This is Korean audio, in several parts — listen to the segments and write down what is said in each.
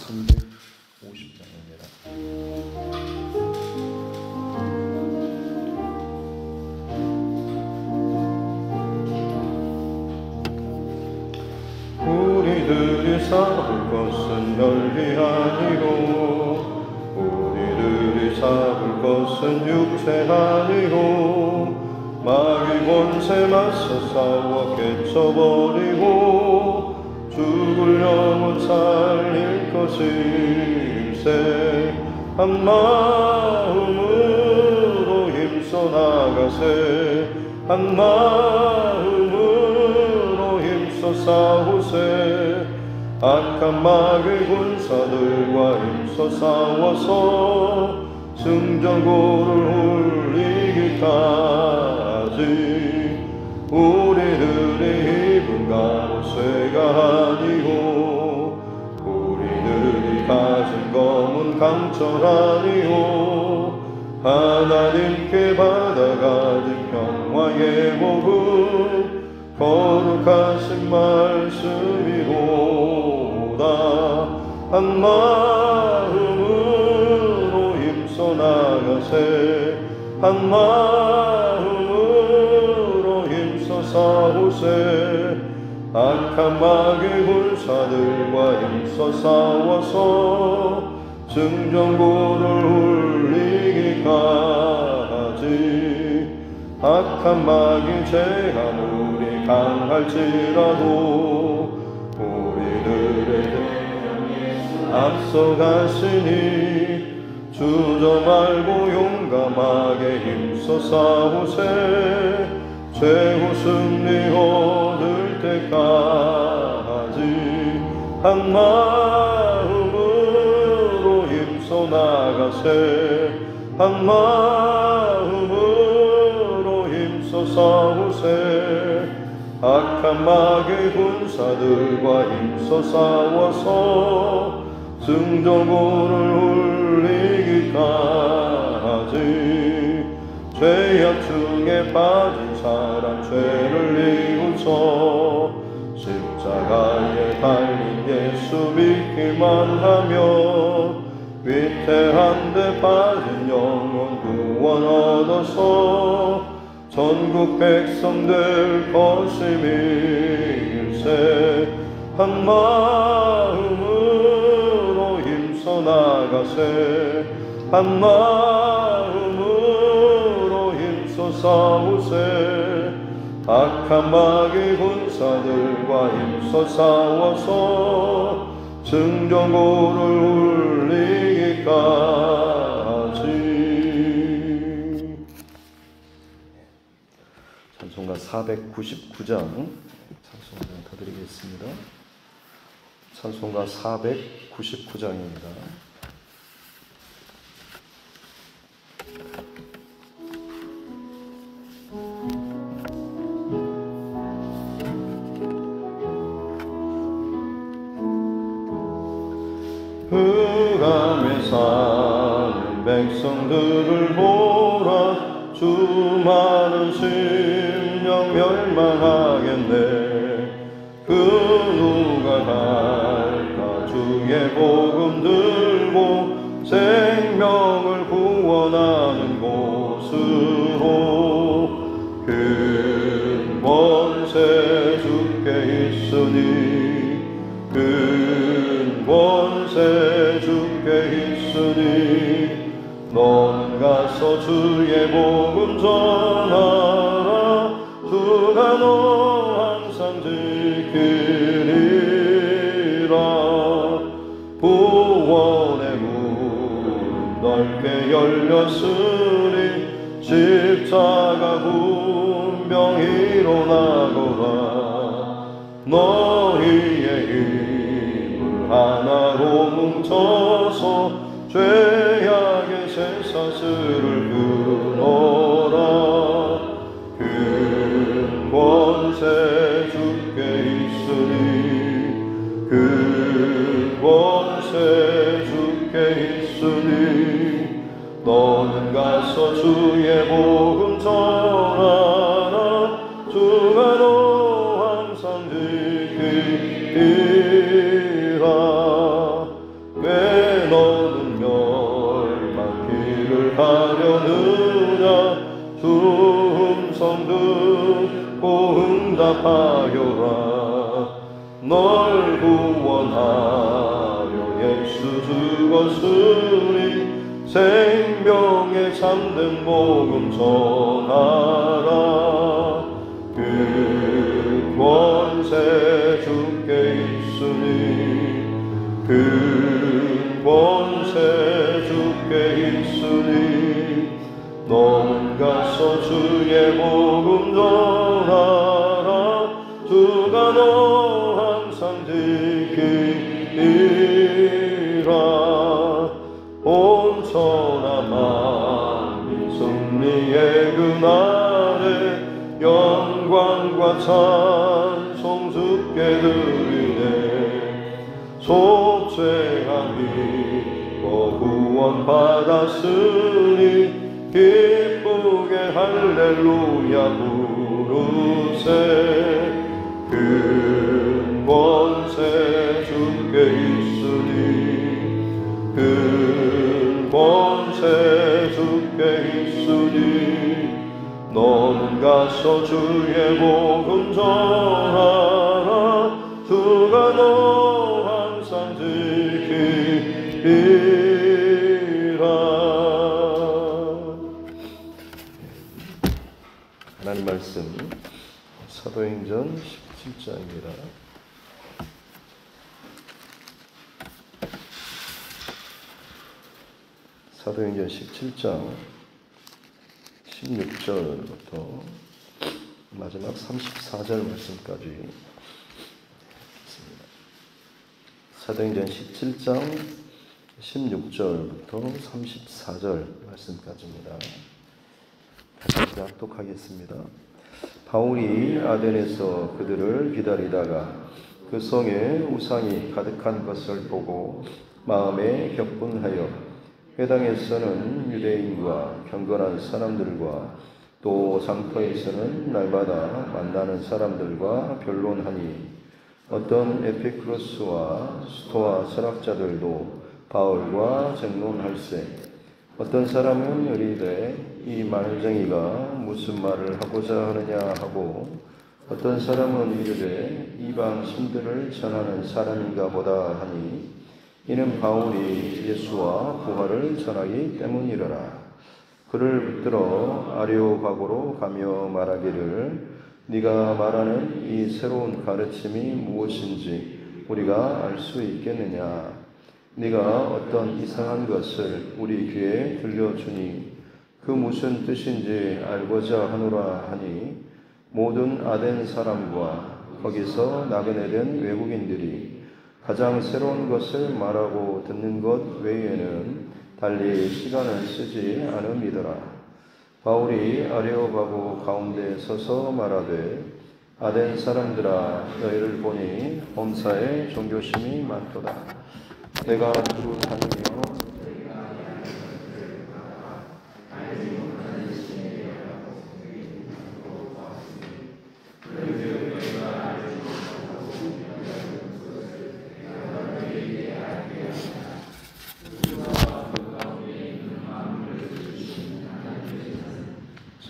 350장입니다. 우리들이 삼을 것은 혈기 아니고 우리들이 삼을 것은 육체 아니고 마귀 권세 맞서 싸워 깨쳐버리고 죽을 영혼 살릴 것일세. 한 마음으로 힘써 나가세. 한 마음으로 힘써 싸우세. 악한 마귀 군사들과 힘써 싸워서 승전고를 울리기까지 우리들이 입은 갑옷쇠가 아니오 우리들이 가진 검은 강철 아니오 하나님께 받아가진 평화의 복음 거룩하신 말씀이로다. 한 마음으로 힘써 나가세. 한 마음으로 힘써 싸우세. 악한 마귀 군사들과 힘써 싸워서 승전고를 울리기까지. 악한 마귀 죄가 우리 강할지라도 우리들의 앞서가시니 주저 말고 용감하게 힘써 싸우세. 최후 승리 얻을 때까지 한 마음으로 힘써 나가세. 한 마음으로 힘써 싸우세. 악한 마귀 군사들과 힘써 싸워서 승전고를 울리기까지. 죄악 중에 빠진 사람 죄를 뉘우쳐 십자가에 달린 예수 믿기만 하면 위태한 데 빠진 영혼 구원 얻어서 전국 백성 될 것임일세. 한 마음으로 힘써 나가세. 한 마음으로 힘써 싸우세. 악한 마귀 군사들과 힘써 싸워서 승전고를 울리기까지. 찬송가 499장 찬송가 더 드리겠습니다. 찬송가 499장입니다. 흑암에 사는 백성들을 보라. 주 많은 심령 멸망하겠네. 그 누가 갈까 주의 복음 들고 생명을 구원하는 곳으로. 큰 권세 주께 있으니 큰 권세 주께 있으니 너는 가서 주의 복음 전하라. 주가 너 항상 지키리라. 구원의 문 넓게 열렸으니 십자가 군병 일어나거라. 너희의 힘을 하나로 뭉쳐서 죄악의 쇠사슬을 끊어라. 큰 권세 주께 있으니 큰 권세 주께 있으니 너는 가서 주의 복음 전하라. 주가 너 항상 지키리라. 날 구원하려 예수 죽었으니 생명의 참된 복음 전하라. 그 권세 주께 있으니 그 권세 주께 있으니 너는 가서 주의 복음 전하라. 주가 너 항상 지키리라. 온 천하 만민 승리의 그날에 영광과 찬송 주께 드리네. 속죄함이 구원 받았으니 기쁘게 할렐루야 부르세. 그 권세 주께 있으니 그 권세 주께 있으니 너는 가서 주의 복음 전하라. 주가 너 항상 지키리라. 하나님 말씀 사도행전 17장입니다. 사도행전 17장 16절부터 마지막 34절 말씀까지 있습니다. 사도행전 17장 16절부터 34절 말씀까지입니다. 같이 낭독하겠습니다. 바울이 아덴에서 그들을 기다리다가 그 성에 우상이 가득한 것을 보고 마음에 격분하여 회당에서는 유대인과 경건한 사람들과 또 장터에서는 날마다 만나는 사람들과 변론하니 어떤 에피크로스와 스토아 철학자들도 바울과 쟁론할세. 어떤 사람은 이르되 이 말쟁이가 무슨 말을 하고자 하느냐 하고 어떤 사람은 이르되 이방 신들을 전하는 사람인가 보다 하니 이는 바울이 예수와 부활을 전하기 때문이라라. 그를 붙들어 아레오바고로 가며 말하기를 네가 말하는 이 새로운 가르침이 무엇인지 우리가 알 수 있겠느냐. 네가 어떤 이상한 것을 우리 귀에 들려주니 그 무슨 뜻인지 알고자 하노라 하니 모든 아덴 사람과 거기서 나그네된 외국인들이 가장 새로운 것을 말하고 듣는 것 외에는 달리 시간을 쓰지 않음이더라. 바울이 아레오바고 가운데 서서 말하되 아덴 사람들아 너희를 보니 범사에 종교심이 많도다. 내가 두루 다니며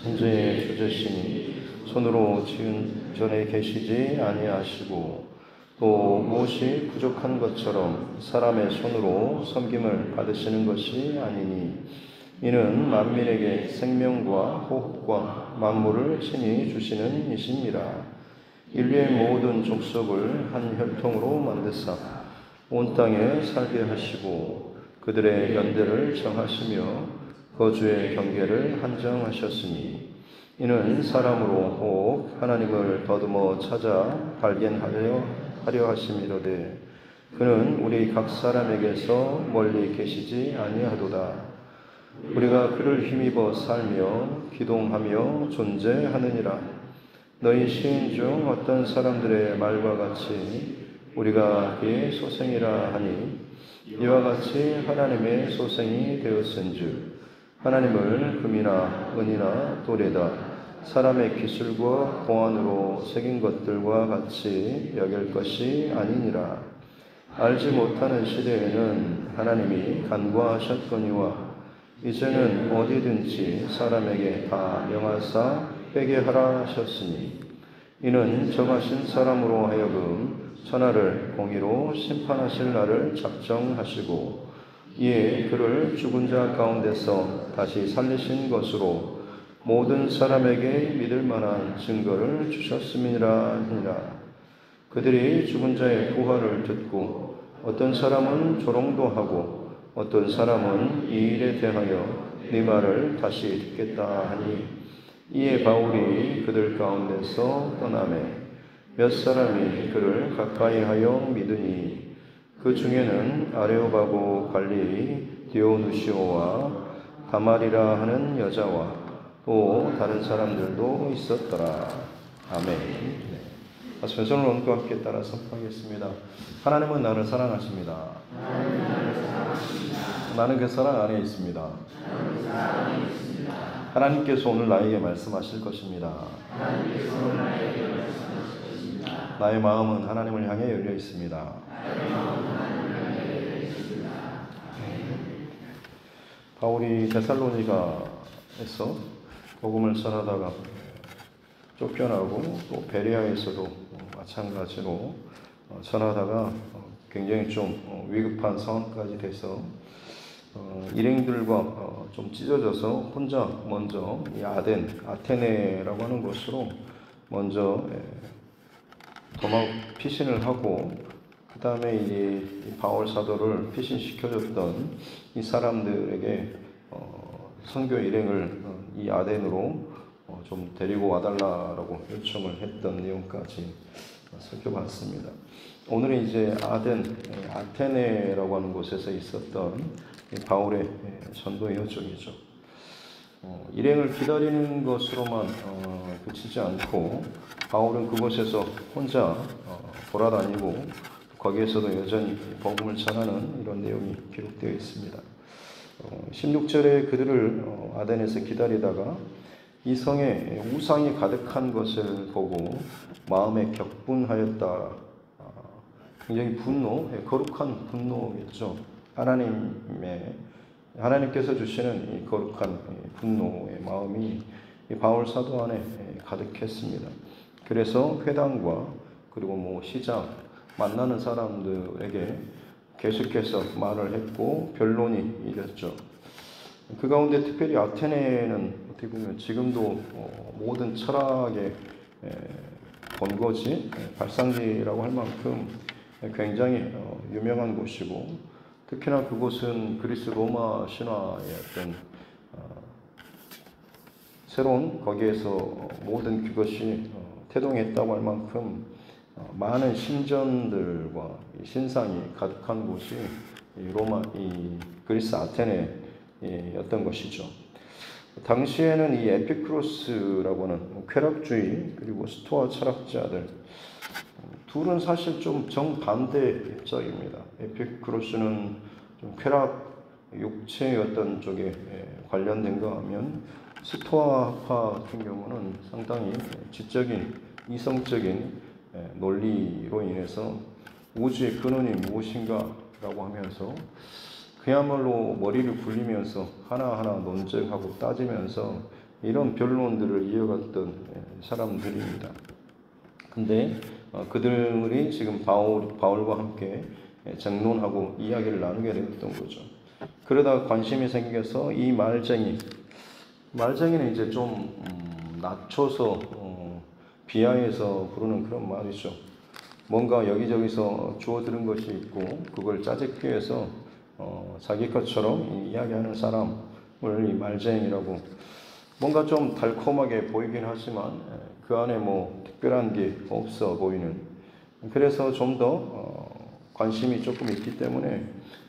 천지의 주제시니 손으로 지은 전에 계시지 아니하시고 또 무엇이 부족한 것처럼 사람의 손으로 섬김을 받으시는 것이 아니니 이는 만민에게 생명과 호흡과 만물을 친히 주시는 이시니라. 인류의 모든 족속을 한 혈통으로 만드사 온 땅에 살게 하시고 그들의 연대를 정하시며 거주의 경계를 한정하셨으니 이는 사람으로 혹 하나님을 더듬어 찾아 발견하려 하심이로되 그는 우리 각 사람에게서 멀리 계시지 아니하도다. 우리가 그를 힘입어 살며 기동하며 존재하느니라. 너희 시인 중 어떤 사람들의 말과 같이 우리가 그의 소생이라 하니 이와 같이 하나님의 소생이 되었은즉 하나님을 금이나 은이나 돌에다 사람의 기술과 공안으로 새긴 것들과 같이 여길 것이 아니니라. 알지 못하는 시대에는 하나님이 간과하셨거니와 이제는 어디든지 사람에게 다 명하사 빼게 하라 하셨으니 이는 정하신 사람으로 하여금 천하를 공의로 심판하실 날을 작정하시고 이에 그를 죽은 자 가운데서 다시 살리신 것으로 모든 사람에게 믿을 만한 증거를 주셨음이라 하니라. 그들이 죽은 자의 부활을 듣고 어떤 사람은 조롱도 하고 어떤 사람은 이 일에 대하여 네 말을 다시 듣겠다 하니 이에 바울이 그들 가운데서 떠나매 몇 사람이 그를 가까이하여 믿으니 그 중에는 아레오바고 관리 디오누시오와 다말이라 하는 여자와 또 다른 사람들도 있었더라. 아멘. 손을 얹고 함께 따라 선포하겠습니다. 하나님은 나를 사랑하십니다. 나는 그 사랑 안에 있습니다. 하나님께서 오늘 나에게 말씀하실 것입니다. 나의 마음은 하나님을 향해 열려 있습니다. 바울이 데살로니가에서 복음을 전하다가 쫓겨나고 또 베레아에서도 마찬가지로 전하다가 굉장히 좀 위급한 상황까지 돼서 일행들과 좀 찢어져서 혼자 먼저 이 아테네라고 하는 곳으로 먼저 피신을 하고 그 다음에 이 바울 사도를 피신시켜줬던 이 사람들에게 선교 일행을 이 아덴으로 좀 데리고 와달라라고 요청을 했던 내용까지 살펴봤습니다. 오늘은 이제 아테네라고 하는 곳에서 있었던 바울의 전도의 여정이죠. 일행을 기다리는 것으로만 그치지 않고 바울은 그곳에서 혼자 돌아다니고 거기에서도 여전히 복음을 전하는 이런 내용이 기록되어 있습니다. 16절에 그들을 아덴에서 기다리다가 이 성에 우상이 가득한 것을 보고 마음에 격분하였다. 굉장히 거룩한 분노겠죠. 하나님께서 주시는 이 거룩한 분노의 마음이 이 바울 사도 안에 가득했습니다. 그래서 회당과 그리고 시장 만나는 사람들에게 계속해서 말을 했고 변론이 일었죠. 그 가운데 특별히 아테네는 어떻게 보면 지금도 모든 철학의 본거지, 발상지라고 할 만큼 굉장히 유명한 곳이고 특히나 그곳은 그리스 로마 신화의 어떤 새로운 거기에서 모든 그것이 태동했다고 할 만큼 많은 신전들과 신상이 가득한 곳이 이 그리스 아테네였던 것이죠. 당시에는 이 에피쿠로스라고 하는 쾌락주의 그리고 스토아 철학자들 둘은 사실 좀 정반대 입장입니다. 에피쿠로스는 좀 쾌락, 육체의 어떤 쪽에 관련된가 하면 스토아파 같은 경우는 상당히 지적인, 이성적인 논리로 인해서 우주의 근원이 무엇인가라고 하면서 그야말로 머리를 굴리면서 하나하나 논쟁하고 따지면서 이런 변론들을 이어갔던 사람들입니다. 근데 그들이 지금 바울과 함께 정론하고 이야기를 나누게 되었던 거죠. 그러다가 관심이 생겨서 이 말쟁이는 이제 좀 낮춰서 비하해서 부르는 그런 말이죠. 뭔가 여기저기서 주워들은 것이 있고 그걸 짜집기 위해서 자기 것처럼 이야기하는 사람을 이 말쟁이라고 뭔가 좀 달콤하게 보이긴 하지만 그 안에 특별한 게 없어 보이는 그래서 좀 더 관심이 조금 있기 때문에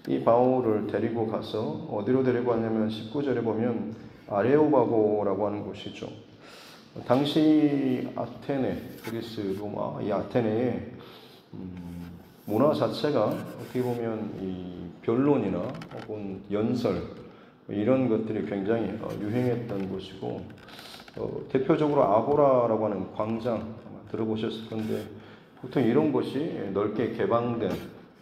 이 바울을 데리고 가서 어디로 데리고 왔냐면 19절에 보면 아레오바고라고 하는 곳이죠. 당시 아테네, 그리스 로마 이 아테네의 문화 자체가 어떻게 보면 이 변론이나 혹은 연설 이런 것들이 굉장히 유행했던 곳이고 대표적으로 아고라라고 하는 광장 아마 들어보셨을 건데 보통 이런 곳이 넓게 개방된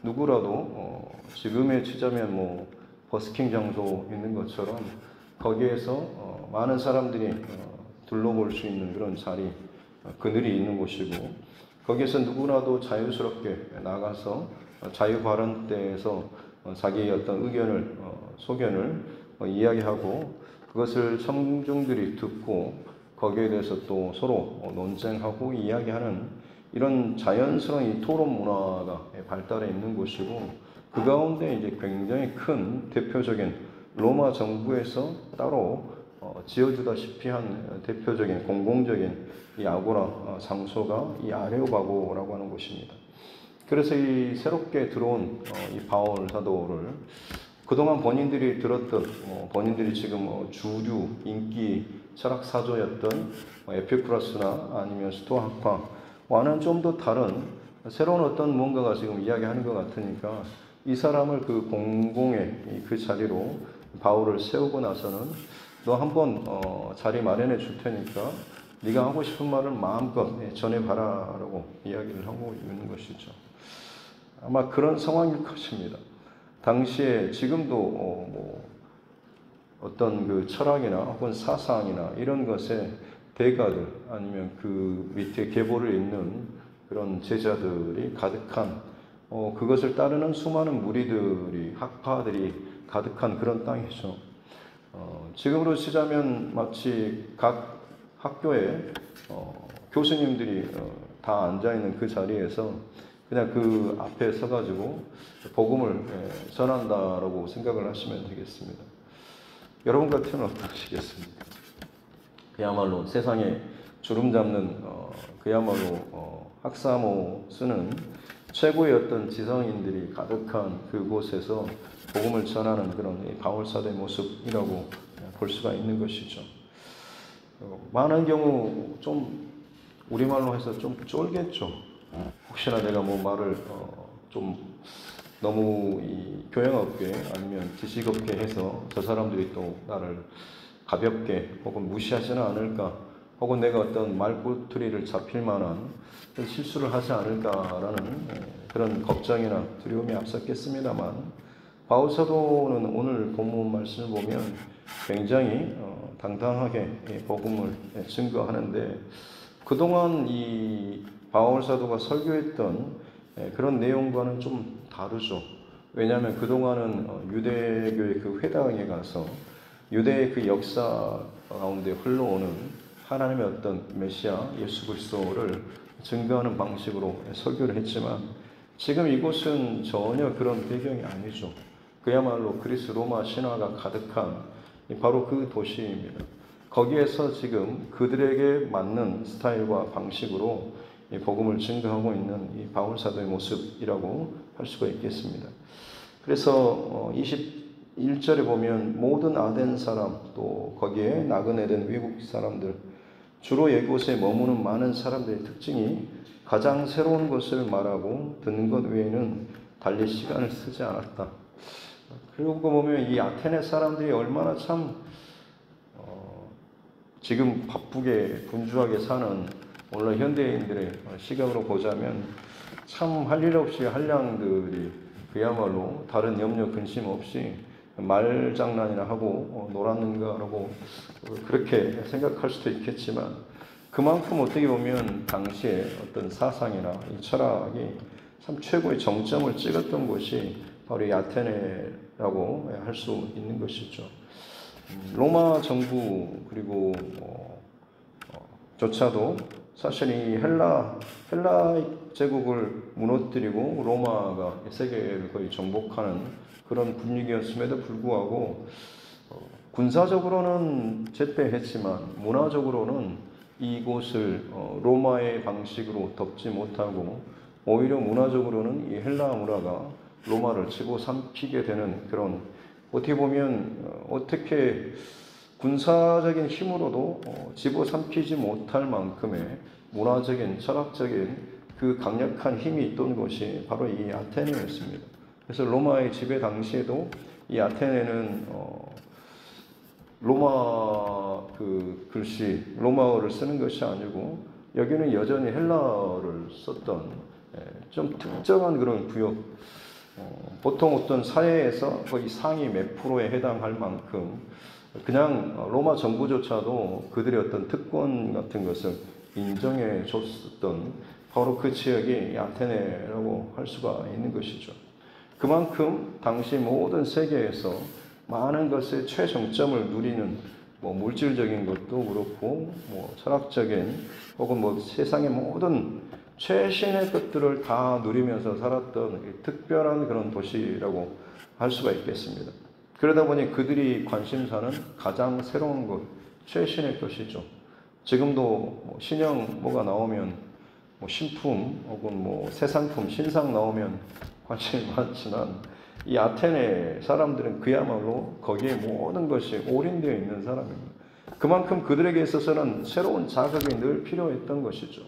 누구라도 지금에 치자면 버스킹 장소 있는 것처럼 거기에서 많은 사람들이 둘러볼 수 있는 그런 자리 그늘이 있는 곳이고 거기에서 누구나도 자유스럽게 나가서 자유 발언대에서 자기의 어떤 의견을 소견을 이야기하고 그것을 청중들이 듣고 거기에 대해서 또 서로 논쟁하고 이야기하는 이런 자연스러운 이 토론 문화가 발달해 있는 곳이고 그 가운데 이제 굉장히 큰 대표적인 로마 정부에서 따로 지어주다시피 한 대표적인 공공적인 이 아고라 장소가 이 아레오바고라고 하는 곳입니다. 그래서 이 새롭게 들어온 이 바울 사도를 그동안 본인들이 들었던 본인들이 지금 주류 인기 철학 사조였던 에피쿠라스나 아니면 스토아학파와는 좀 더 다른 새로운 어떤 뭔가가 지금 이야기하는 것 같으니까 이 사람을 그 공공의 그 자리로 바울을 세우고 나서는 너 한번 자리 마련해 줄 테니까 네가 하고 싶은 말을 마음껏 전해봐라라고 이야기를 하고 있는 것이죠. 아마 그런 상황일 것입니다. 당시에 지금도 어떤 그 철학이나 혹은 사상이나 이런 것에 대가들 아니면 그 밑에 계보를 잇는 그런 제자들이 가득한 그것을 따르는 수많은 무리들이 학파들이 가득한 그런 땅이죠. 지금으로 치자면 마치 각 학교에 교수님들이 다 앉아있는 그 자리에서 그냥 그 앞에 서가지고 복음을 전한다라고 생각을 하시면 되겠습니다. 여러분 같으면 어떠시겠습니까? 그야말로 세상에 주름 잡는 그야말로 학사모 쓰는 최고의 어떤 지성인들이 가득한 그곳에서 복음을 전하는 그런 바울 사도의 모습이라고 볼 수가 있는 것이죠. 많은 경우 좀 우리말로 해서 좀 쫄겠죠. 혹시나 내가 뭐 말을 좀 너무 교양 없게 아니면 지식 없게 해서 저 사람들이 또 나를 가볍게 혹은 무시하지는 않을까, 혹은 내가 어떤 말꼬투리를 잡힐 만한 실수를 하지 않을까라는 그런 걱정이나 두려움이 앞섰겠습니다만, 바울 사도는 오늘 본문 말씀을 보면 굉장히 당당하게 복음을 증거하는데, 그동안 이 바울 사도가 설교했던 그런 내용과는 좀 다르죠. 왜냐하면 그동안은 유대교의 그 회당에 가서 유대의 그 역사 가운데 흘러오는 하나님의 어떤 메시아 예수 그리스도를 증거하는 방식으로 설교를 했지만, 지금 이곳은 전혀 그런 배경이 아니죠. 그야말로 그리스 로마 신화가 가득한 바로 그 도시입니다. 거기에서 지금 그들에게 맞는 스타일과 방식으로 이 복음을 증거하고 있는 이 바울 사도의 모습이라고 할 수가 있겠습니다. 그래서 21절에 보면 모든 아덴 사람, 또 거기에 나그네된 외국 사람들, 주로 이곳에 머무는 많은 사람들의 특징이 가장 새로운 것을 말하고 듣는 것 외에는 달리 시간을 쓰지 않았다. 그리고 보면 이 아테네 사람들이 얼마나 참 지금 바쁘게 분주하게 사는 오늘 현대인들의 시각으로 보자면 참 할 일 없이 한량들이 그야말로 다른 염려 근심 없이 말장난이나 하고 놀았는가라고 그렇게 생각할 수도 있겠지만, 그만큼 어떻게 보면 당시에 어떤 사상이나 이 철학이 참 최고의 정점을 찍었던 곳이 바로 이 아테네라고 할 수 있는 것이죠. 로마 정부 그리고 조차도 사실 이 헬라 제국을 무너뜨리고 로마가 세계를 거의 정복하는 그런 분위기였음에도 불구하고 군사적으로는 제패했지만 문화적으로는 이곳을 로마의 방식으로 덮지 못하고 오히려 문화적으로는 이 헬라 문화가 로마를 집어삼키게 되는 그런, 어떻게 보면 어떻게 군사적인 힘으로도 집어삼키지 못할 만큼의 문화적인 철학적인 그 강력한 힘이 있던 곳이 바로 이 아테네였습니다. 그래서 로마의 지배 당시에도 이 아테네는 로마 그 글씨 로마어를 쓰는 것이 아니고 여기는 여전히 헬라어를 썼던 좀 특정한 그런 구역, 보통 어떤 사회에서 거의 상위 몇 프로에 해당할 만큼 그냥 로마 정부조차도 그들의 어떤 특권 같은 것을 인정해 줬었던 바로 그 지역이 아테네라고 할 수가 있는 것이죠. 그만큼 당시 모든 세계에서 많은 것의 최정점을 누리는 물질적인 것도 그렇고 철학적인 혹은 세상의 모든 최신의 것들을 다 누리면서 살았던 특별한 그런 도시라고 할 수가 있겠습니다. 그러다 보니 그들이 관심사는 가장 새로운 것, 최신의 것이죠. 지금도 신형 뭐가 나오면 신품 혹은 새 상품, 신상 나오면 관심이 많지만 이 아테네 사람들은 그야말로 거기에 모든 것이 올인되어 있는 사람입니다. 그만큼 그들에게 있어서는 새로운 자극이 늘 필요했던 것이죠.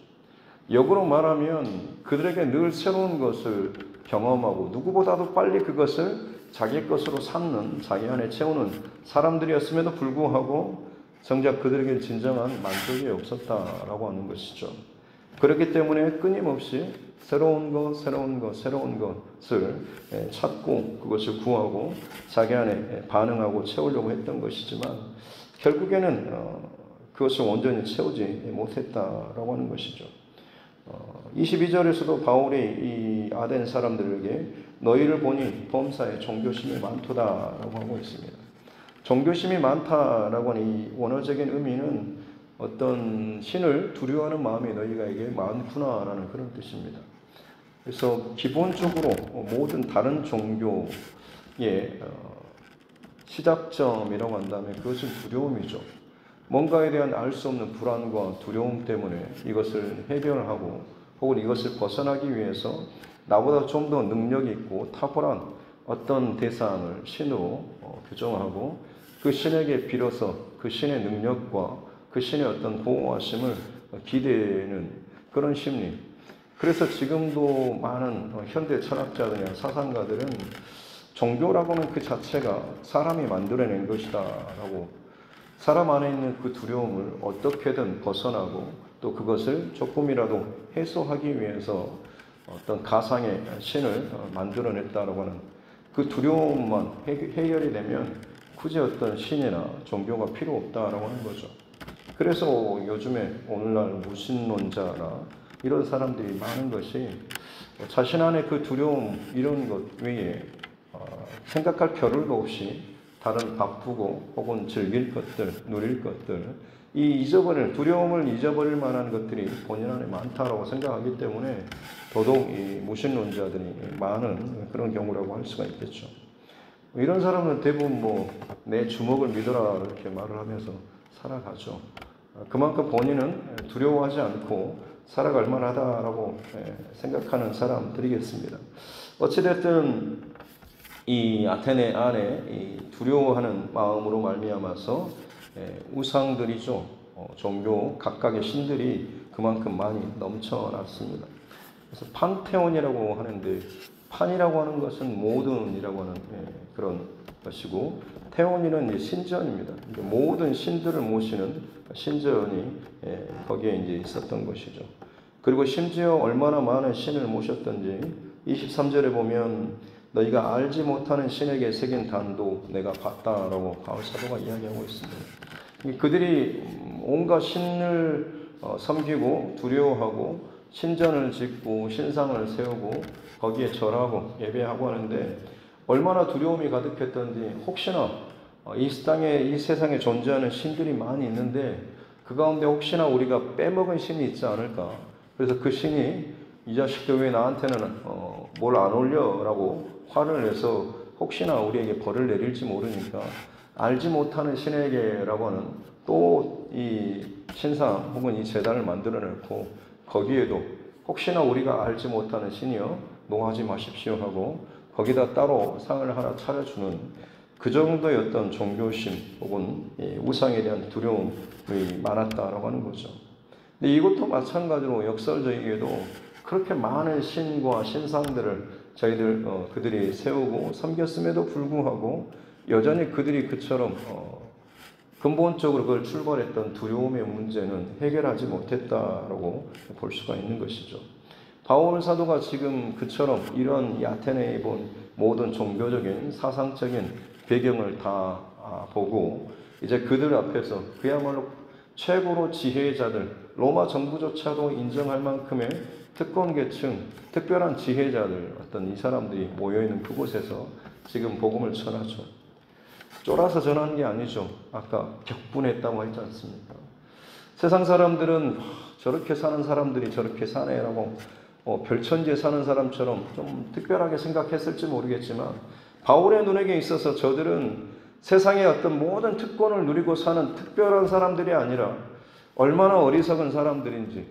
역으로 말하면 그들에게 늘 새로운 것을 경험하고 누구보다도 빨리 그것을 자기 것으로 삼는, 자기 안에 채우는 사람들이었음에도 불구하고 정작 그들에게 진정한 만족이 없었다라고 하는 것이죠. 그렇기 때문에 끊임없이 새로운 것을 찾고 그것을 구하고 자기 안에 반응하고 채우려고 했던 것이지만 결국에는 그것을 온전히 채우지 못했다라고 하는 것이죠. 22절에서도 바울이 이 아덴 사람들에게 너희를 보니 범사에 종교심이 많도다라고 하고 있습니다. 종교심이 많다라고 하는 이 원어적인 의미는 어떤 신을 두려워하는 마음이 너희가에게 많구나라는 그런 뜻입니다. 그래서 기본적으로 모든 다른 종교의 시작점이라고 한다면 그것은 두려움이죠. 뭔가에 대한 알 수 없는 불안과 두려움 때문에 이것을 해결하고 혹은 이것을 벗어나기 위해서 나보다 좀 더 능력 있고 탁월한 어떤 대상을 신으로 규정하고 그 신에게 빌어서 그 신의 능력과 그 신의 어떤 보호하심을 기대는 그런 심리. 그래서 지금도 많은 현대 철학자들이나 사상가들은 종교라고 하는 그 자체가 사람이 만들어낸 것이다 라고 사람 안에 있는 그 두려움을 어떻게든 벗어나고 또 그것을 조금이라도 해소하기 위해서 어떤 가상의 신을 만들어냈다라고 하는 그 두려움만 해결이 되면 굳이 어떤 신이나 종교가 필요 없다라고 하는 거죠. 그래서 요즘에 오늘날 무신론자나 이런 사람들이 많은 것이 자신 안에 그 두려움 이런 것 외에 생각할 겨를도 없이 다른 바쁘고 혹은 즐길 것들, 누릴 것들, 이 두려움을 잊어버릴 만한 것들이 본인 안에 많다라고 생각하기 때문에 더더욱 이 무신론자들이 많은 그런 경우라고 할 수가 있겠죠. 이런 사람은 대부분 내 주먹을 믿어라 이렇게 말을 하면서 살아가죠. 그만큼 본인은 두려워하지 않고 살아갈 만하다라고 생각하는 사람들이겠습니다. 어찌됐든 이 아테네 안에 이 두려워하는 마음으로 말미암아서 우상들이죠. 종교 각각의 신들이 그만큼 많이 넘쳐났습니다. 그래서 판테온이라고 하는데 판이라고 하는 것은 모든이라고 하는 그런 것이고 테온이는 신전입니다. 모든 신들을 모시는 신전이 거기에 이제 있었던 것이죠. 그리고 심지어 얼마나 많은 신을 모셨던지 23절에 보면 너희가 알지 못하는 신에게 새긴 단도 내가 봤다라고 바울 사도가 이야기하고 있습니다. 그들이 온갖 신을 섬기고 두려워하고 신전을 짓고 신상을 세우고 거기에 절하고 예배하고 하는데 얼마나 두려움이 가득했던지 혹시나 이 세상에 존재하는 신들이 많이 있는데 그 가운데 혹시나 우리가 빼먹은 신이 있지 않을까. 그래서 그 신이 이 자식들 왜 나한테는 뭘 안 올려라고 화를 내서 혹시나 우리에게 벌을 내릴지 모르니까 알지 못하는 신에게라고 하는 또 이 신상 혹은 이 제단을 만들어내고 거기에도 혹시나 우리가 알지 못하는 신이여 노하지 마십시오 하고 거기다 따로 상을 하나 차려주는 그 정도의 어떤 종교심 혹은 우상에 대한 두려움이 많았다라고 하는 거죠. 근데 이것도 마찬가지로 역설적이게도 그렇게 많은 신과 신상들을 그들이 세우고 섬겼음에도 불구하고 여전히 그들이 그처럼 근본적으로 그걸 출발했던 두려움의 문제는 해결하지 못했다라고 볼 수가 있는 것이죠. 바울 사도가 지금 그처럼 이런 아테네에 본 모든 종교적인 사상적인 배경을 다 보고 이제 그들 앞에서 그야말로 최고로 지혜자들 로마 정부조차도 인정할 만큼의 특권 계층, 특별한 지혜자들, 어떤 이 사람들이 모여있는 그곳에서 지금 복음을 전하죠. 쫄아서 전하는 게 아니죠. 아까 격분했다고 했지 않습니까? 세상 사람들은 저렇게 사는 사람들이 저렇게 사네라고 별천지에 사는 사람처럼 좀 특별하게 생각했을지 모르겠지만 바울의 눈에게 있어서 저들은 세상의 어떤 모든 특권을 누리고 사는 특별한 사람들이 아니라 얼마나 어리석은 사람들인지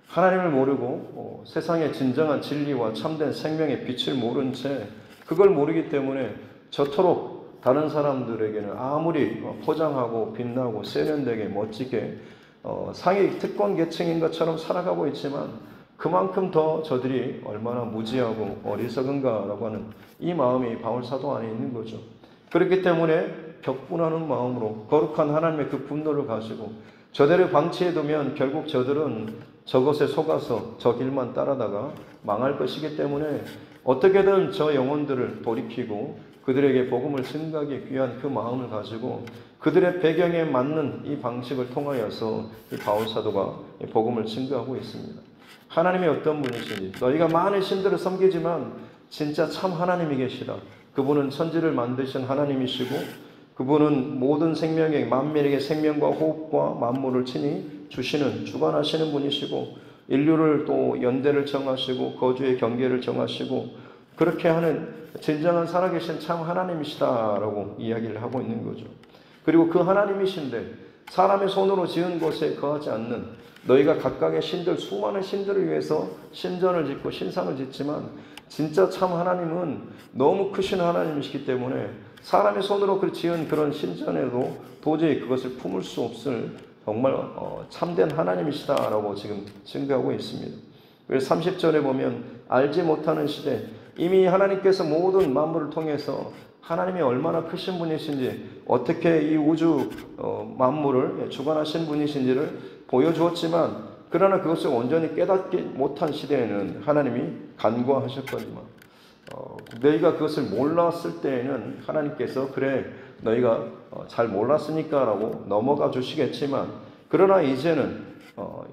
하나님을 모르고 세상의 진정한 진리와 참된 생명의 빛을 모른 채 그걸 모르기 때문에 저토록 다른 사람들에게는 아무리 포장하고 빛나고 세련되게 멋지게 상위 특권 계층인 것처럼 살아가고 있지만 그만큼 더 저들이 얼마나 무지하고 어리석은가라고 하는 이 마음이 바울 사도 안에 있는 거죠. 그렇기 때문에 격분하는 마음으로 거룩한 하나님의 그 분노를 가지고 저들을 방치해두면 결국 저들은 저것에 속아서 저 길만 따라다가 망할 것이기 때문에 어떻게든 저 영혼들을 돌이키고 그들에게 복음을 증가하기 위한 그 마음을 가지고 그들의 배경에 맞는 이 방식을 통하여서 이 바울 사도가 복음을 증가하고 있습니다. 하나님이 어떤 분이신지 너희가 많은 신들을 섬기지만 진짜 참 하나님이 계시다. 그분은 천지를 만드신 하나님이시고 그분은 모든 생명에 만민에게 생명과 호흡과 만물을 친히 주시는 주관하시는 분이시고 인류를 또 연대를 정하시고 거주의 경계를 정하시고 그렇게 하는 진정한 살아계신 참 하나님이시다라고 이야기를 하고 있는 거죠. 그리고 그 하나님이신데 사람의 손으로 지은 곳에 거하지 않는 너희가 각각의 신들 수많은 신들을 위해서 신전을 짓고 신상을 짓지만 진짜 참 하나님은 너무 크신 하나님이시기 때문에 사람의 손으로 지은 그런 신전에도 도저히 그것을 품을 수 없을 정말 참된 하나님이시다라고 지금 증거하고 있습니다. 그래서 30절에 보면 알지 못하는 시대 이미 하나님께서 모든 만물을 통해서 하나님이 얼마나 크신 분이신지 어떻게 이 우주 만물을 주관하신 분이신지를 보여주었지만 그러나 그것을 온전히 깨닫지 못한 시대에는 하나님이 간과하셨거니와 너희가 그것을 몰랐을 때에는 하나님께서 그래 너희가 잘 몰랐으니까 라고 넘어가 주시겠지만 그러나 이제는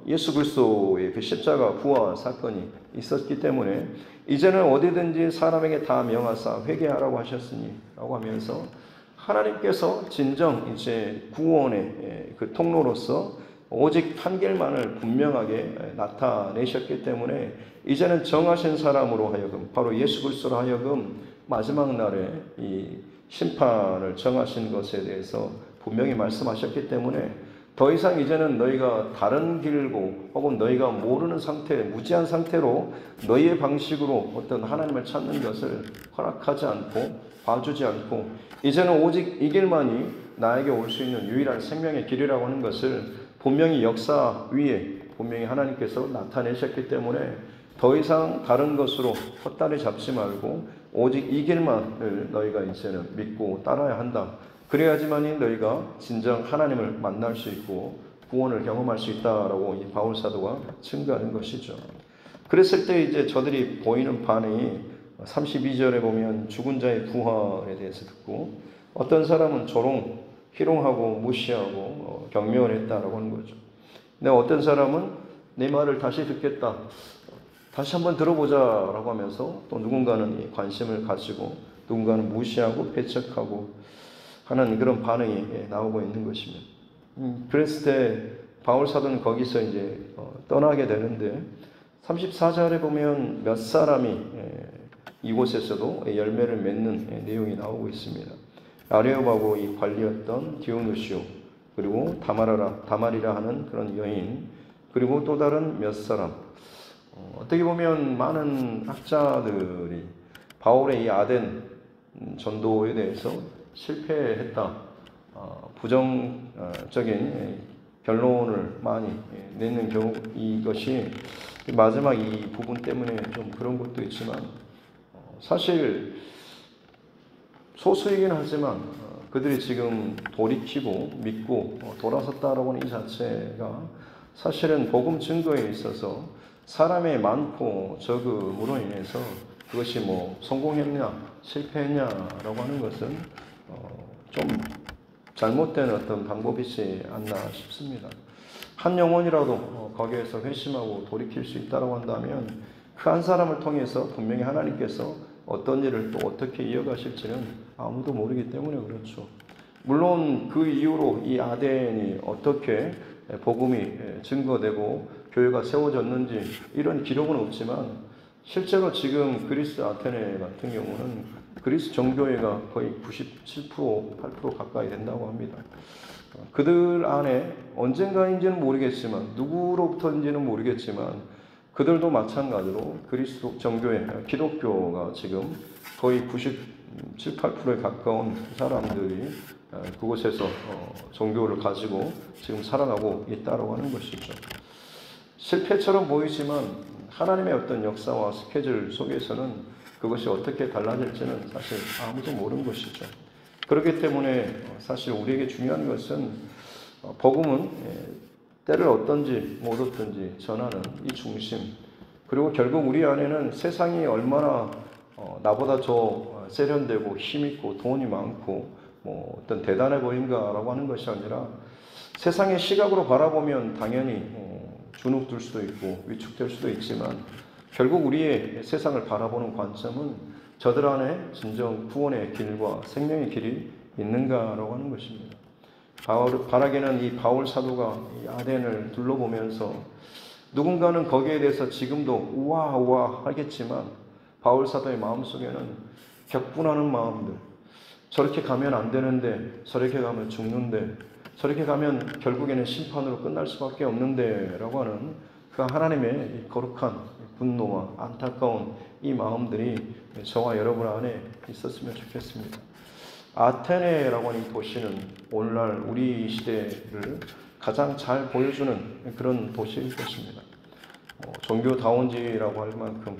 예수 그리스도의 그 십자가 부활 사건이 있었기 때문에 이제는 어디든지 사람에게 다 명하사 회개하라고 하셨으니 라고 하면서 하나님께서 진정 이제 구원의 그 통로로서 오직 한 길만을 분명하게 나타내셨기 때문에 이제는 정하신 사람으로 하여금 바로 예수 그리스도로 하여금 마지막 날에 이 심판을 정하신 것에 대해서 분명히 말씀하셨기 때문에 더 이상 이제는 너희가 다른 길고 혹은 너희가 모르는 상태, 무지한 상태로 너희의 방식으로 어떤 하나님을 찾는 것을 허락하지 않고 봐주지 않고 이제는 오직 이 길만이 나에게 올 수 있는 유일한 생명의 길이라고 하는 것을 분명히 역사 위에 분명히 하나님께서 나타내셨기 때문에 더 이상 다른 것으로 헛다리 잡지 말고 오직 이 길만을 너희가 이제는 믿고 따라야 한다. 그래야지만이 너희가 진정 하나님을 만날 수 있고 구원을 경험할 수 있다라고 이 바울 사도가 증거하는 것이죠. 그랬을 때 이제 저들이 보이는 반응이 32절에 보면 죽은 자의 부활에 대해서 듣고 어떤 사람은 조롱, 희롱하고 무시하고 경멸했다라고 하는 거죠. 근데 어떤 사람은 내 말을 다시 듣겠다. 다시 한번 들어보자라고 하면서 또 누군가는 관심을 가지고 누군가는 무시하고 배척하고 하는 그런 반응이 나오고 있는 것입니다. 그랬을 때 바울 사도는 거기서 이제 떠나게 되는데 34절에 보면 몇 사람이 이곳에서도 열매를 맺는 내용이 나오고 있습니다. 아레오바고 이 관리였던 디오누시오 그리고 다말이라 하는 그런 여인 그리고 또 다른 몇 사람 어떻게 보면 많은 학자들이 바울의 이 아덴 전도에 대해서 실패했다. 부정적인 결론을 많이 내는 경우 이것이 마지막 이 부분 때문에 좀 그런 것도 있지만 사실 소수이긴 하지만 그들이 지금 돌이키고 믿고 돌아섰다라고 하는 이 자체가 사실은 복음 증거에 있어서 사람의 많고 적음으로 인해서 그것이 뭐 성공했냐 실패했냐라고 하는 것은 좀 잘못된 어떤 방법이지 않나 싶습니다. 한 영혼이라도 거기에서 회심하고 돌이킬 수 있다고 한다면 그 한 사람을 통해서 분명히 하나님께서 어떤 일을 또 어떻게 이어가실지는 아무도 모르기 때문에 그렇죠. 물론 그 이후로 이 아덴이 어떻게 복음이 증거되고 교회가 세워졌는지 이런 기록은 없지만 실제로 지금 그리스 아테네 같은 경우는 그리스 정교회가 거의 97%, 8% 가까이 된다고 합니다. 그들 안에 언젠가인지는 모르겠지만 누구로부터인지는 모르겠지만 그들도 마찬가지로 그리스도 정교회, 기독교가 지금 거의 97, 8%에 가까운 사람들이 그곳에서 종교를 가지고 지금 살아가고 있다고 하는 것이죠. 실패처럼 보이지만 하나님의 어떤 역사와 스케줄 속에서는 그것이 어떻게 달라질지는 사실 아무도 모르는 것이죠. 그렇기 때문에 사실 우리에게 중요한 것은 복음은 때를 얻든지 못 얻든지 전하는 이 중심, 그리고 결국 우리 안에는 세상이 얼마나 나보다 더 세련되고 힘있고 돈이 많고 뭐 어떤 대단해 보인가라고 하는 것이 아니라 세상의 시각으로 바라보면 당연히 주눅들 수도 있고 위축될 수도 있지만 결국 우리의 세상을 바라보는 관점은 저들 안에 진정 구원의 길과 생명의 길이 있는가라고 하는 것입니다. 바라기는 이 바울 사도가 이 아덴을 둘러보면서 누군가는 거기에 대해서 지금도 우아우아 하겠지만 바울 사도의 마음속에는 격분하는 마음들, 저렇게 가면 안 되는데, 저렇게 가면 죽는데, 저렇게 가면 결국에는 심판으로 끝날 수밖에 없는데 라고 하는 그 하나님의 거룩한 분노와 안타까운 이 마음들이 저와 여러분 안에 있었으면 좋겠습니다. 아테네라고 하는 이 도시는 오늘날 우리 시대를 가장 잘 보여주는 그런 도시일 것입니다. 종교다원지라고 할 만큼,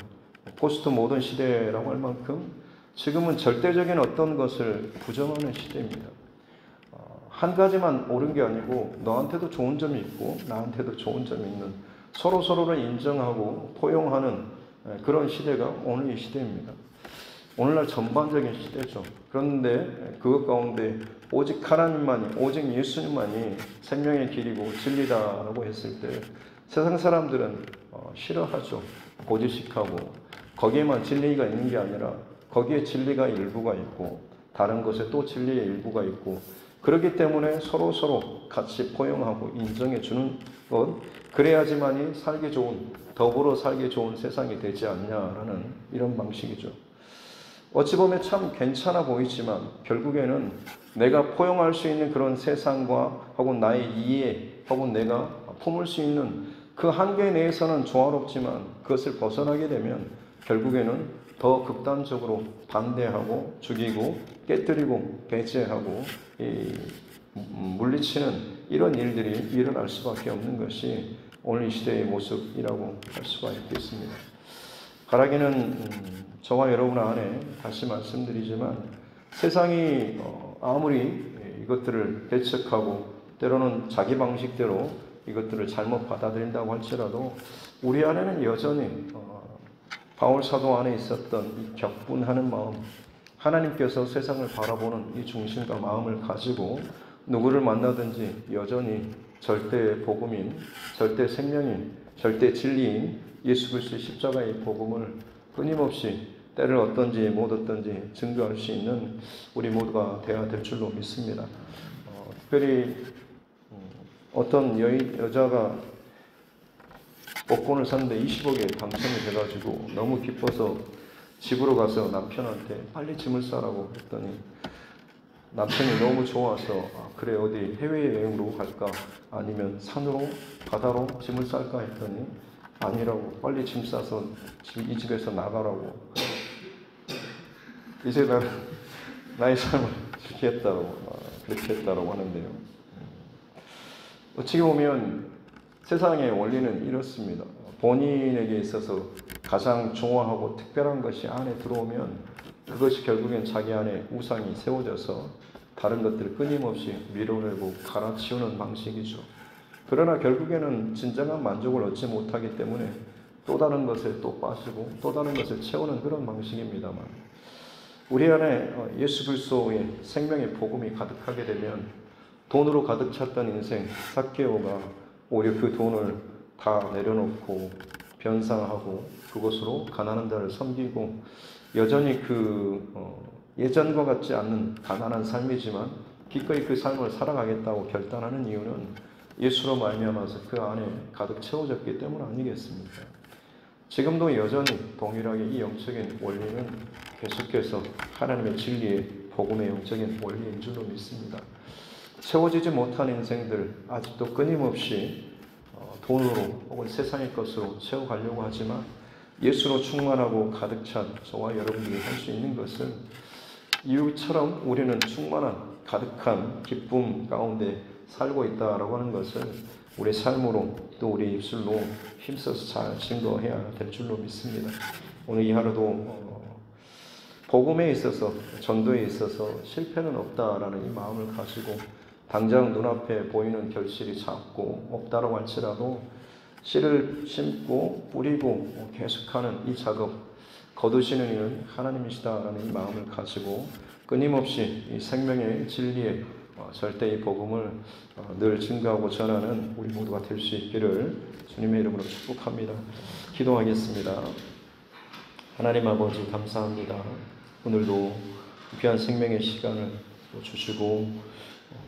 포스트 모던 시대라고 할 만큼 지금은 절대적인 어떤 것을 부정하는 시대입니다. 한 가지만 옳은 게 아니고 너한테도 좋은 점이 있고 나한테도 좋은 점이 있는, 서로를 인정하고 포용하는 그런 시대가 오늘 이 시대입니다. 오늘날 전반적인 시대죠. 그런데 그것 가운데 오직 하나님만이, 오직 예수님만이 생명의 길이고 진리다라고 했을 때 세상 사람들은 싫어하죠. 고지식하고 거기에만 진리가 있는 게 아니라 거기에 진리가 일부가 있고 다른 것에 또 진리의 일부가 있고, 그렇기 때문에 서로 같이 포용하고 인정해 주는 것, 그래야지만이 살기 좋은, 더불어 살기 좋은 세상이 되지 않냐라는 이런 방식이죠. 어찌 보면 참 괜찮아 보이지만 결국에는 내가 포용할 수 있는 그런 세상과 혹은 나의 이해 혹은 내가 품을 수 있는 그 한계 내에서는 조화롭지만 그것을 벗어나게 되면 결국에는 더 극단적으로 반대하고 죽이고 깨뜨리고 배제하고 물리치는 이런 일들이 일어날 수밖에 없는 것이 오늘 이 시대의 모습이라고 할 수가 있겠습니다. 바라기는 저와 여러분 안에 다시 말씀드리지만 세상이 아무리 이것들을 대척하고 때로는 자기 방식대로 이것들을 잘못 받아들인다고 할지라도 우리 안에는 여전히 바울 사도 안에 있었던 이 격분하는 마음, 하나님께서 세상을 바라보는 이 중심과 마음을 가지고 누구를 만나든지 여전히 절대 복음인, 절대 생명인, 절대 진리인 예수 그리스도의 십자가의 복음을 끊임없이 때를 얻든지 못 얻든지 증거할 수 있는 우리 모두가 되어야 될 줄로 믿습니다. 특별히 어떤 여자가 복권을 샀는데 20억에 당첨이 돼가지고 너무 기뻐서 집으로 가서 남편한테 빨리 짐을 싸라고 했더니 남편이 너무 좋아서 그래 어디 해외여행으로 갈까 아니면 산으로 바다로 짐을 쌀까 했더니 아니라고, 빨리 짐 싸서 이 집에서 나가라고, 이제 나의 삶을 죽겠다고 그렇게 했다고 하는데요. 어떻게 보면 세상의 원리는 이렇습니다. 본인에게 있어서 가장 중요하고 특별한 것이 안에 들어오면 그것이 결국엔 자기 안에 우상이 세워져서 다른 것들을 끊임없이 밀어내고 갈아치우는 방식이죠. 그러나 결국에는 진정한 만족을 얻지 못하기 때문에 또 다른 것에 또 빠지고 또 다른 것을 채우는 그런 방식입니다만, 우리 안에 예수 그리스도의 생명의 복음이 가득하게 되면 돈으로 가득 찼던 인생 삭개오가 오히려 그 돈을 다 내려놓고 변상하고 그것으로 가난한 자를 섬기고 여전히 예전과 같지 않는 가난한 삶이지만 기꺼이 그 삶을 살아가겠다고 결단하는 이유는 예수로 말미암아서 그 안에 가득 채워졌기 때문 아니겠습니까? 지금도 여전히 동일하게 이 영적인 원리는 계속해서 하나님의 진리의 복음의 영적인 원리인 줄로 믿습니다. 채워지지 못한 인생들 아직도 끊임없이 돈으로 혹은 세상의 것으로 채워가려고 하지만 예수로 충만하고 가득 찬 저와 여러분들이 할 수 있는 것은 이처럼 우리는 충만한 가득한 기쁨 가운데 살고 있다라고 하는 것을 우리 삶으로 또 우리 입술로 힘써서 잘 증거해야 될 줄로 믿습니다. 오늘 이 하루도 복음에 있어서 전도에 있어서 실패는 없다라는 이 마음을 가지고 당장 눈앞에 보이는 결실이 작고 없다라고 할지라도 씨를 심고 뿌리고 계속하는 이 작업 거두시는 이는 하나님이시다라는 이 마음을 가지고 끊임없이 이 생명의 진리의 절대 이 복음을 늘 증거하고 전하는 우리 모두가 될 수 있기를 주님의 이름으로 축복합니다. 기도하겠습니다. 하나님 아버지 감사합니다. 오늘도 귀한 생명의 시간을 주시고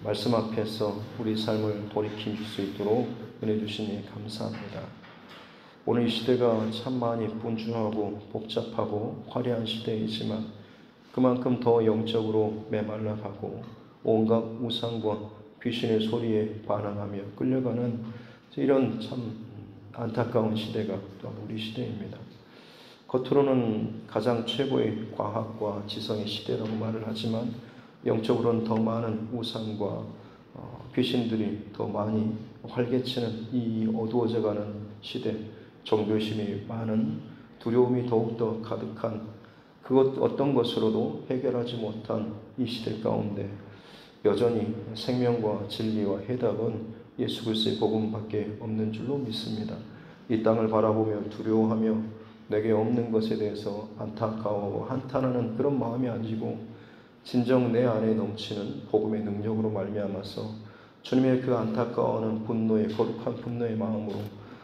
말씀 앞에서 우리 삶을 돌이킬 수 있도록 은혜 주시니 감사합니다. 오늘 이 시대가 참 많이 분주하고 복잡하고 화려한 시대이지만 그만큼 더 영적으로 메말라가고 온갖 우상과 귀신의 소리에 반응하며 끌려가는 이런 참 안타까운 시대가 또한 우리 시대입니다. 겉으로는 가장 최고의 과학과 지성의 시대라고 말을 하지만 영적으로는 더 많은 우상과 귀신들이 더 많이 활개치는 이 어두워져가는 시대, 종교심이 많은 두려움이 더욱더 가득한 그것 어떤 것으로도 해결하지 못한 이 시대 가운데 여전히 생명과 진리와 해답은 예수 그리스도의 복음밖에 없는 줄로 믿습니다. 이 땅을 바라보며 두려워하며 내게 없는 것에 대해서 안타까워하고 한탄하는 그런 마음이 아니고 진정 내 안에 넘치는 복음의 능력으로 말미암아서 주님의 그 안타까워하는 분노의 거룩한 분노의 마음으로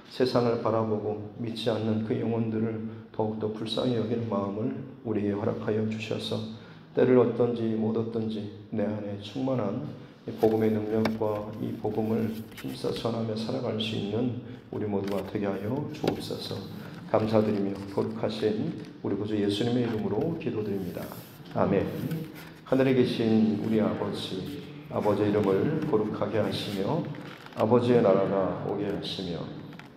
세상을 바라보고 믿지 않는 그 영혼들을 더욱더 불쌍히 여기는 마음을 우리에게 허락하여 주셔서 때를 얻든지 못 얻든지 내 안에 충만한 복음의 능력과 이 복음을 힘써 전하며 살아갈 수 있는 우리 모두가 되게 하여 주옵소서. 감사드리며 거룩하신 우리 구주 예수님의 이름으로 기도드립니다. 아멘. 하늘에 계신 우리 아버지, 아버지의 이름을 거룩하게 하시며 아버지의 나라가 오게 하시며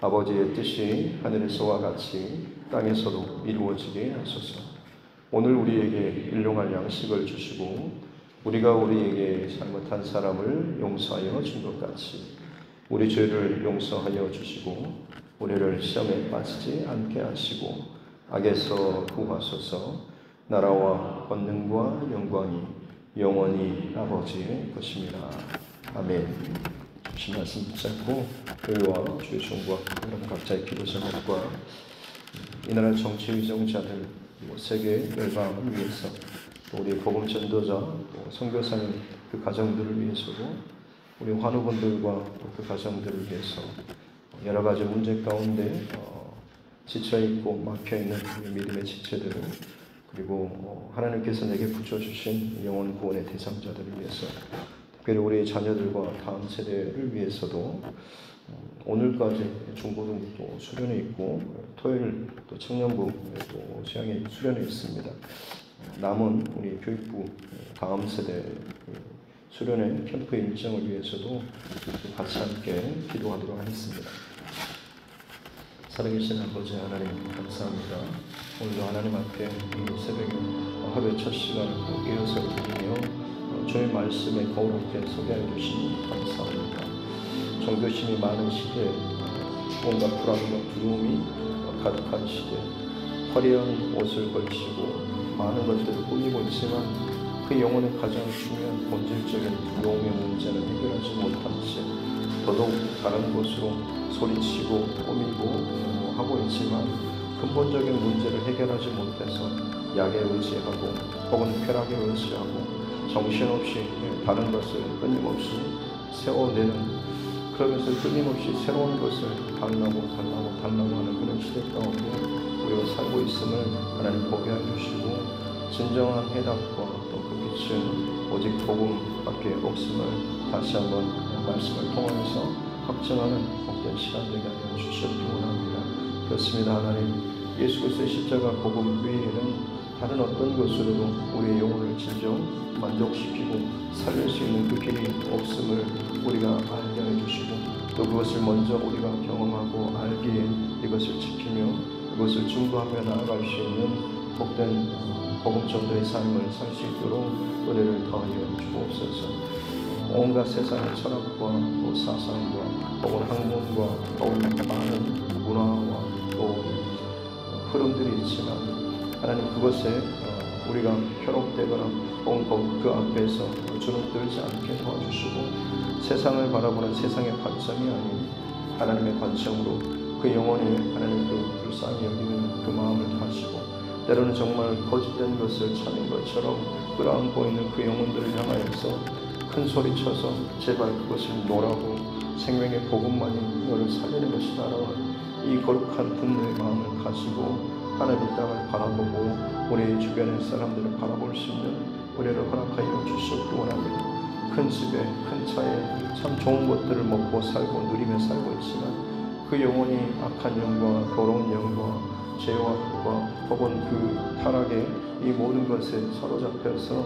아버지의 뜻이 하늘에서와 같이 땅에서도 이루어지게 하소서. 오늘 우리에게 일용할 양식을 주시고 우리가 우리에게 잘못한 사람을 용서하여 준 것 같이 우리 죄를 용서하여 주시고 우리를 시험에 빠지지 않게 하시고 악에서 구하소서. 나라와 권능과 영광이 영원히 아버지의 것입니다. 아멘. 주신 말씀 붙잡고 교회와 주의 종과 각자의 기도 제목과 이 나라 정치 위정자들 세계 열방을 위해서 또 우리 복음 전도자 또 선교사님 그 가정들을 위해서도 우리 환우분들과 또 그 가정들을 위해서 여러 가지 문제 가운데 지쳐있고 막혀있는 우리 믿음의 지체들을 그리고 하나님께서 내게 붙여주신 영혼 구원의 대상자들을 위해서 특별히 우리 자녀들과 다음 세대를 위해서도 오늘까지 중고등부 수련회 있고 토요일 또 청년부 또 지향에 수련회 있습니다. 남은 우리 교육부 다음 세대 수련회 캠프 일정을 위해서도 같이 함께 기도하도록 하겠습니다. 살아계신 아버지 하나님 감사합니다. 오늘도 하나님 앞에 이 새벽에 하루의 첫 시간을 깨어서 드리며 주의 말씀에 거울함께 소개해 주시니 감사합니다. 종교심이 많은 시대에 온갖 불안과 두려움이 가득한 시대 화려한 옷을 걸치고 많은 것들을 꾸미고 있지만 그 영혼의 가장 중요한 본질적인 두려움의 문제는 해결하지 못한 채 더더욱 다른 것으로 소리치고 꾸미고 하고 있지만 근본적인 문제를 해결하지 못해서 약에 의지하고 혹은 쾌락에 의지하고 정신없이 다른 것을 끊임없이 세워내는 그러면서 끊임없이 새로운 것을 달라고 하는 그런 시대 가운데 우리가 살고 있음을 하나님 보게 해주시고, 진정한 해답과 또 그 빛은 오직 복음밖에 없음을 다시 한번 말씀을 통하여서 확증하는 복된 시간 되게 하여 주시옵기 원합니다. 그렇습니다. 하나님, 예수 그리스도의 십자가 복음 외에는 다른 어떤 것으로도 우리의 영혼을 진정 만족시키고 살릴 수 있는 그 길이 없음을 우리가 알게 해주시고, 또 그것을 먼저 우리가 경험하고 알기에 이것을 지키며 그것을 증거하며 나아갈 수 있는 복된 복음 전도의 삶을 살 수 있도록 은혜를 더하여 주옵소서. 온갖 세상의 철학과 또 사상과 혹은 학문과 혹은 많은 문화와 또 흐름들이 있지만 하나님, 그것에 우리가 현혹되거나 혹은 그 앞에서 주눅들지 않게 도와주시고, 세상을 바라보는 세상의 관점이 아닌 하나님의 관점으로 그 영혼에 하나님 그 불쌍히 여기는 그 마음을 다시고, 때로는 정말 거짓된 것을 참인 것처럼 끌어안고 있는 그 영혼들을 향하여서 큰 소리 쳐서 제발 그것을 놓으라고, 생명의 복음만이 너를 살리는 것이다 라는 이 거룩한 분노의 마음을 가지고 하나님의 땅을 바라보고 우리 주변의 사람들을 바라볼 수 있는 은혜를 허락하여 주시옵기 원합니다. 큰 집에 큰 차에 참 좋은 것들을 먹고 살고 누리며 살고 있지만 그 영혼이 악한 영과 더러운 영과 죄와 혹은 그 타락의 이 모든 것에 사로잡혀서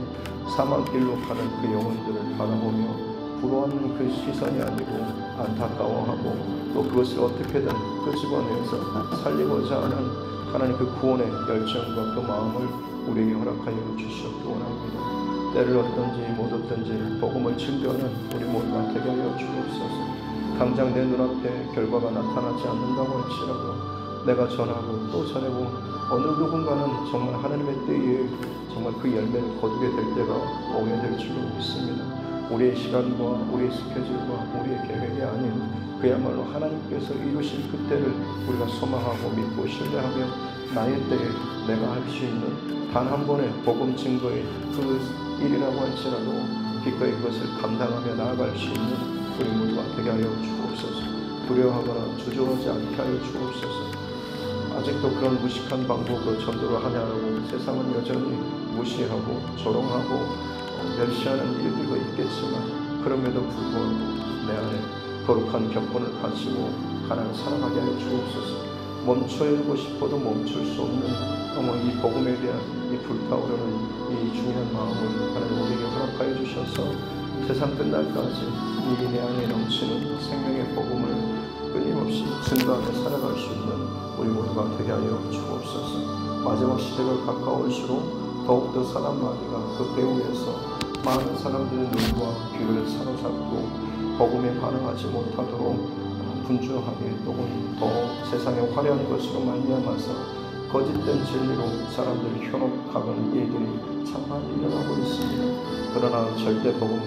사망길로 가는 그 영혼들을 바라보며 부러워하는 그 시선이 아니고 안타까워하고 또 그것을 어떻게든 끄집어내서 살리고자 하는 하나님 그 구원의 열정과 그 마음을 우리에게 허락하여 주시옵기 원합니다. 때를 얻든지 못 얻든지 복음을 증거하는 우리 모두가 되게 하여 주옵소서. 당장 내 눈앞에 결과가 나타나지 않는다고 할지라도 내가 전하고 또 전하고 어느 누군가는 정말 하나님의 때에 정말 그 열매를 거두게 될 때가 오게 될 줄로 믿습니다. 우리의 시간과 우리의 스케줄과 우리의 계획이 아닌 그야말로 하나님께서 이루실 그 때를 우리가 소망하고 믿고 신뢰하며 나의 때에 내가 할 수 있는 단 한 번의 복음 증거의 그 일이라고 할지라도 기꺼이 그것을 감당하며 나아갈 수 있는 우리 모두가 되게 하여 주옵소서. 두려워하거나 주저하지 않게 하여 주옵소서. 아직도 그런 무식한 방법으로 전도를 하냐고 세상은 여전히 무시하고 조롱하고 멸시하는 일들도 있겠지만, 그럼에도 불구하고 내 안에 거룩한 격분을 가지고 하나님을 사랑하게 하여 주옵소서. 멈춰야하고 싶어도 멈출 수 없는 이 복음에 대한 이 불타오르는 이 중요한 마음을 하나님 우리에게 허락하여 주셔서 세상 끝날까지 이 내 안에 넘치는 생명의 복음을 끊임없이 증거하며 살아갈 수 있는 우리 모두가 되게 하여 주옵소서. 마지막 시대가 가까울수록 더욱더 사람 마귀가 그 배후에서 많은 사람들의 눈과 귀를 사로잡고 복음에 반응하지 못하도록 분주하게 또는 더 세상의 화려한 것으로 말미암아서 거짓된 진리로 사람들을 현혹하는 일들이 참 많이 일어나고 있습니다. 그러나 절대 복음